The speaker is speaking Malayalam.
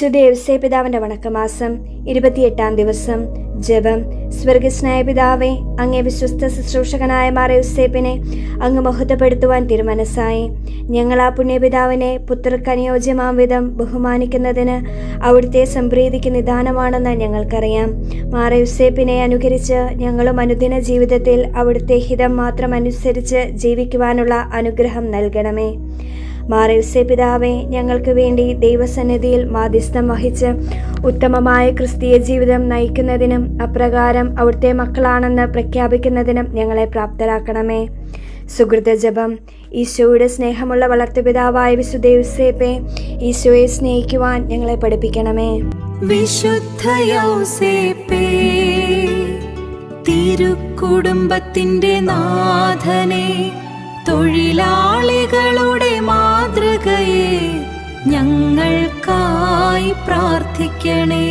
യേശുദേവസേ പിതാവിന്റെ വണക്കമാസം 28-ാം ദിവസം. ജപം. സ്വർഗസ്നായ പിതാവേ, അങ്ങേ വിശ്വസ്ത ശുശ്രൂഷകനായ മാർ യൗസേപ്പിനെ അങ്ങ് മഹത്വപ്പെടുത്തുവാൻ തിരുമനസ്സായി. ഞങ്ങൾ ആ പുണ്യപിതാവിനെ പുത്രർക്ക് അനുയോജ്യമാം വിധം ബഹുമാനിക്കുന്നതിന് അവിടുത്തെ സംപ്രീതിക്ക് നിദാനമാണെന്ന് ഞങ്ങൾക്കറിയാം. മാർ യൗസേപ്പിനെ അനുകരിച്ച് ഞങ്ങളും അനുദിന ജീവിതത്തിൽ അവിടുത്തെ ഹിതം മാത്രം അനുസരിച്ച് ജീവിക്കുവാനുള്ള അനുഗ്രഹം നൽകണമേ. മാർ യൗസേപ്പ് പിതാവേ, ഞങ്ങൾക്ക് വേണ്ടി ദൈവസന്നിധിയിൽ മാധ്യസ്ഥം വഹിച്ച് ഉത്തമമായ ക്രിസ്തീയ ജീവിതം നയിക്കുന്നതിനും അപ്രകാരം അവിടുത്തെ മക്കളാണെന്ന് പ്രഖ്യാപിക്കുന്നതിനും ഞങ്ങളെ പ്രാപ്തരാക്കണമേ. സുഹൃത ജപം. ഈശോയുടെ സ്നേഹമുള്ള വളർത്തുപിതാവായ വിശുദ്ധ യൗസേപ്പേ, ഈശോയെ സ്നേഹിക്കുവാൻ ഞങ്ങളെ പഠിപ്പിക്കണമേ. വിശുദ്ധ യൗസേപ്പേ, തിരുക്കുടുംബത്തിന്റെ നാഥനെ, തൊഴിലാളികളുടെ മാതൃകയെ ഞങ്ങൾക്കായി പ്രാർത്ഥിക്കണേ.